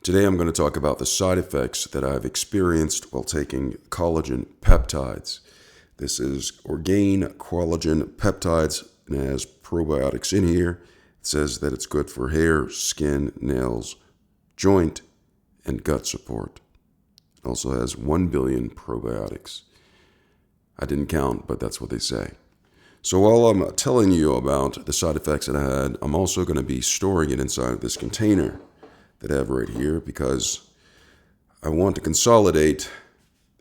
Today I'm going to talk about the side effects that I've experienced while taking collagen peptides. This is Orgain Collagen Peptides and it has probiotics in here. It says that it's good for hair, skin, nails, joint, and gut support. It also has 1 billion probiotics. I didn't count, but that's what they say. So while I'm telling you about the side effects that I had, I'm also going to be storing it inside of this container that I have right here because I want to consolidate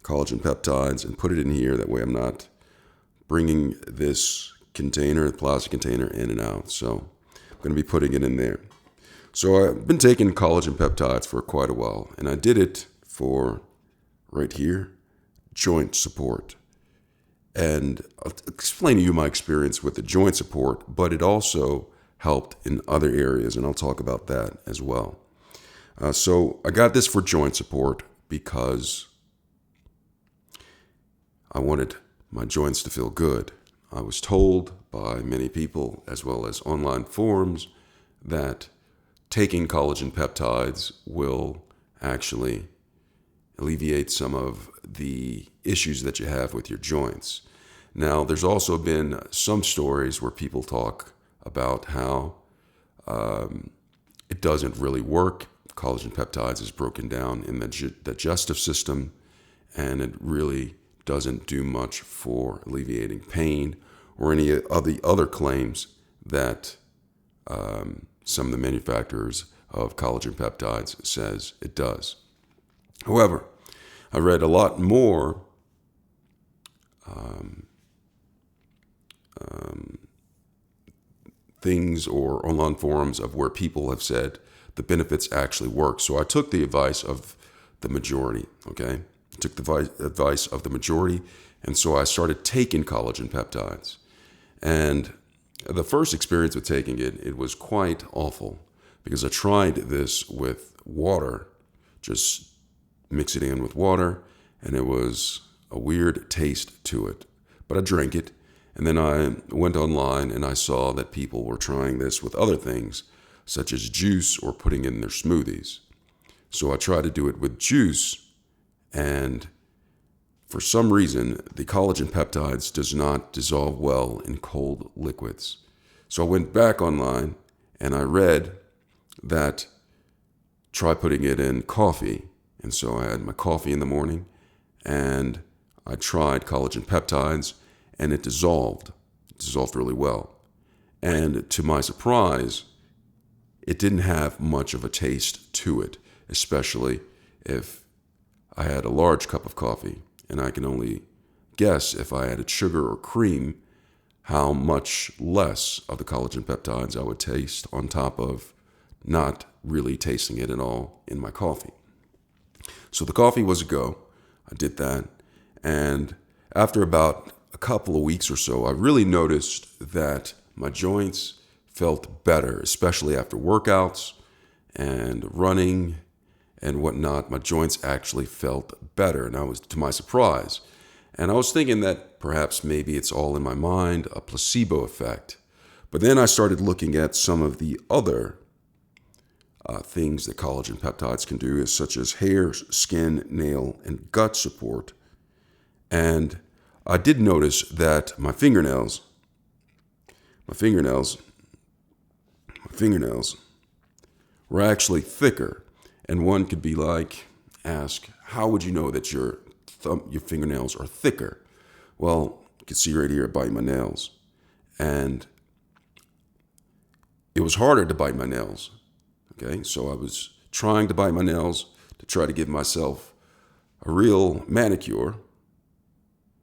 collagen peptides and put it in here. That way I'm not bringing this container, the plastic container, in and out. So I'm going to be putting it in there. So I've been taking collagen peptides for quite a while, and I did it for, right here, joint support. And I'll explain to you my experience with the joint support, but it also helped in other areas, and I'll talk about that as well. So I got this for joint support because I wanted my joints to feel good. I was told by many people, as well as online forums, that taking collagen peptides will actually alleviate some of the issues that you have with your joints. Now, there's also been some stories where people talk about how it doesn't really work. Collagen peptides is broken down in the digestive system, and it really doesn't do much for alleviating pain or any of the other claims that some of the manufacturers of collagen peptides says it does. However, I read a lot more things or online forums of where people have said the benefits actually work. So I took the advice of the majority, okay? I took the advice of the majority, and so I started taking collagen peptides. And the first experience with taking it, it was quite awful because I tried this with water, just mix it in with water, and it was a weird taste to it. But I drank it, and then I went online and I saw that people were trying this with other things, such as juice or putting in their smoothies. So I tried to do it with juice, and for some reason, the collagen peptides does not dissolve well in cold liquids. So I went back online and I read that try putting it in coffee. And so I had my coffee in the morning and I tried collagen peptides and it dissolved. It dissolved really well. And to my surprise, it didn't have much of a taste to it, especially if I had a large cup of coffee. And I can only guess if I added sugar or cream, how much less of the collagen peptides I would taste on top of not really tasting it at all in my coffee. So the coffee was a go. I did that. And after about a couple of weeks or so, I really noticed that my joints felt better, especially after workouts and running and whatnot. My joints actually felt better, and I was, to my surprise. And I was thinking that perhaps maybe it's all in my mind, a placebo effect. But then I started looking at some of the other things that collagen peptides can do, such as hair, skin, nail, and gut support. And I did notice that my fingernails were actually thicker. And one could be like, ask, how would you know that your fingernails are thicker? Well, you can see right here, I bite my nails. And it was harder to bite my nails. Okay, so I was trying to bite my nails to try to give myself a real manicure.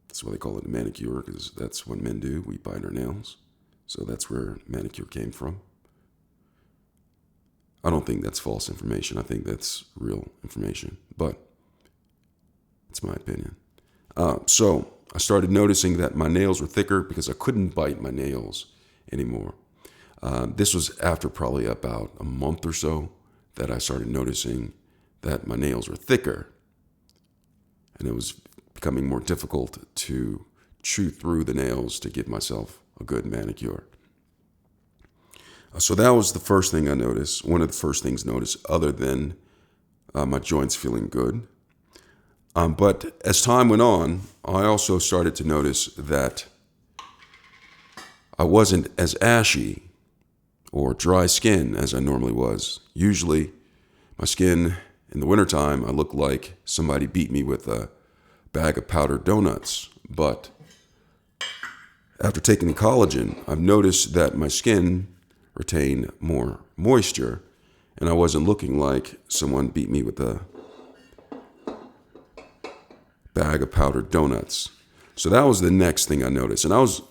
That's why they call it a manicure, because that's what men do. We bite our nails. So that's where manicure came from. I don't think that's false information. I think that's real information, but it's my opinion. So I started noticing that my nails were thicker because I couldn't bite my nails anymore. This was after probably about a month or so that I started noticing that my nails were thicker, and it was becoming more difficult to chew through the nails to give myself a good manicure. So that was the first thing I noticed, one of the first things noticed, other than my joints feeling good. But as time went on, I also started to notice that I wasn't as ashy or dry skin as I normally was. Usually, my skin in the wintertime, I look like somebody beat me with a bag of powdered donuts. But after taking the collagen, I've noticed that my skin retained more moisture, and I wasn't looking like someone beat me with a bag of powdered donuts. So that was the next thing I noticed, and I was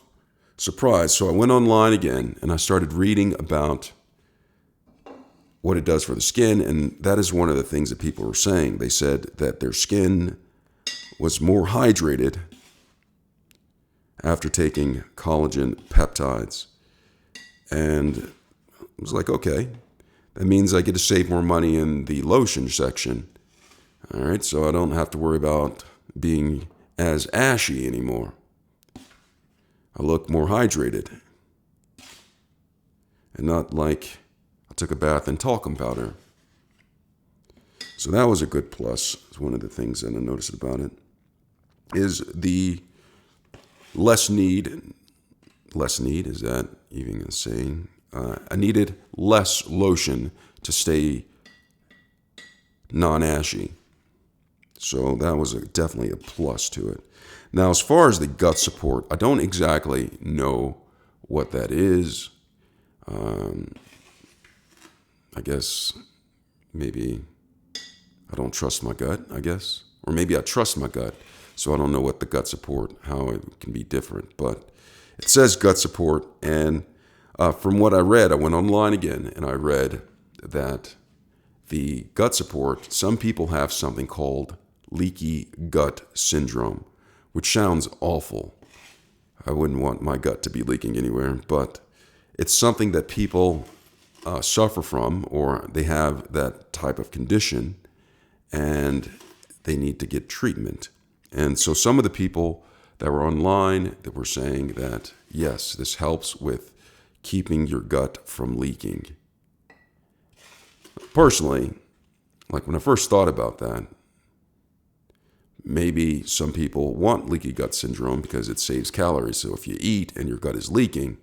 surprised. So I went online again, and I started reading about what it does for the skin, and that is one of the things that people were saying. They said that their skin was more hydrated after taking collagen peptides. And I was like, okay, that means I get to save more money in the lotion section. All right, so I don't have to worry about being as ashy anymore. I look more hydrated and not like I took a bath in talcum powder. So that was a good plus. It's one of the things that I noticed about it is the less need, is that even a saying? I needed less lotion to stay non-ashy. So that was definitely a plus to it. Now, as far as the gut support, I don't exactly know what that is. I guess maybe I don't trust my gut, I guess. Or maybe I trust my gut, so I don't know what the gut support, how it can be different. But it says gut support, and from what I read, I went online again, and I read that the gut support, some people have something called leaky gut syndrome, which sounds awful. I wouldn't want my gut to be leaking anywhere, but it's something that people suffer from, or they have that type of condition, and they need to get treatment. And so some of the people that were online that were saying that, yes, this helps with keeping your gut from leaking. Personally, like when I first thought about that, maybe some people want leaky gut syndrome because it saves calories. So if you eat and your gut is leaking,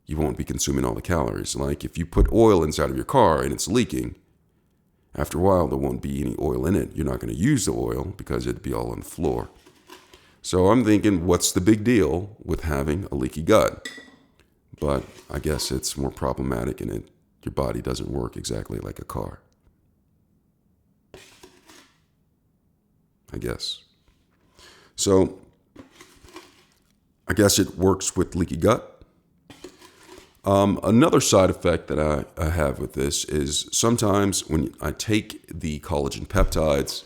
you won't be consuming all the calories. Like if you put oil inside of your car and it's leaking, after a while there won't be any oil in it. You're not going to use the oil because it'd be all on the floor. So I'm thinking, what's the big deal with having a leaky gut? But I guess it's more problematic in it. Your body doesn't work exactly like a car, I guess. So I guess it works with leaky gut. Another side effect that I have with this is sometimes when I take the collagen peptides,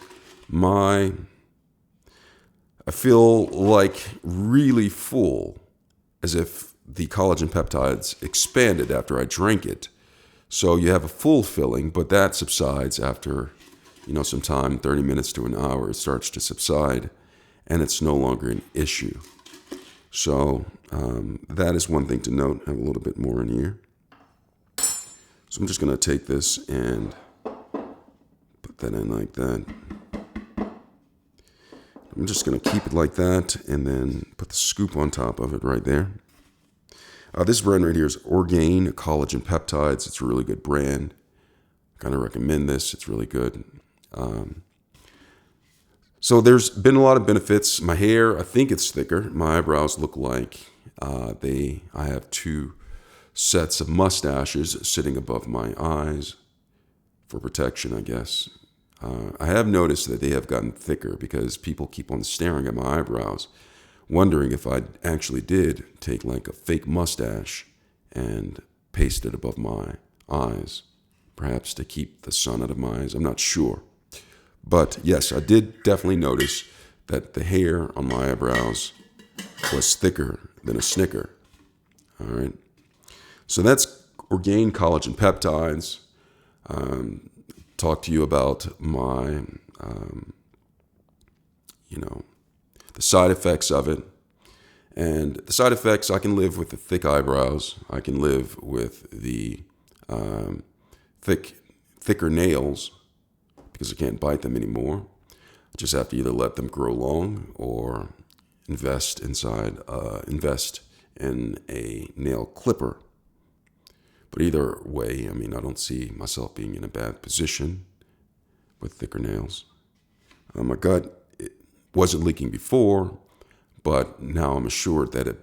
I feel like really full, as if the collagen peptides expanded after I drank it. So you have a full filling, but that subsides after, some time, 30 minutes to an hour, it starts to subside, and it's no longer an issue. So that is one thing to note. I have a little bit more in here. So I'm just going to take this and put that in like that. I'm just going to keep it like that and then put the scoop on top of it right there. This brand right here is Orgain Collagen Peptides. It's a really good brand. I kind of recommend this. It's really good. So there's been a lot of benefits. My hair, I think it's thicker. My eyebrows look like I have 2 sets of mustaches sitting above my eyes for protection, I guess. I have noticed that they have gotten thicker because people keep on staring at my eyebrows, wondering if I actually did take like a fake mustache and paste it above my eyes, perhaps to keep the sun out of my eyes. I'm not sure. But yes, I did definitely notice that the hair on my eyebrows was thicker than a Snicker. All right. So that's Orgain Collagen Peptides. Talk to you about my, the side effects of it. And the side effects, I can live with the thick eyebrows. I can live with the thicker nails because I can't bite them anymore. I just have to either let them grow long or invest in a nail clipper. But either way, I mean, I don't see myself being in a bad position with thicker nails. My gut wasn't leaking before, but now I'm assured that it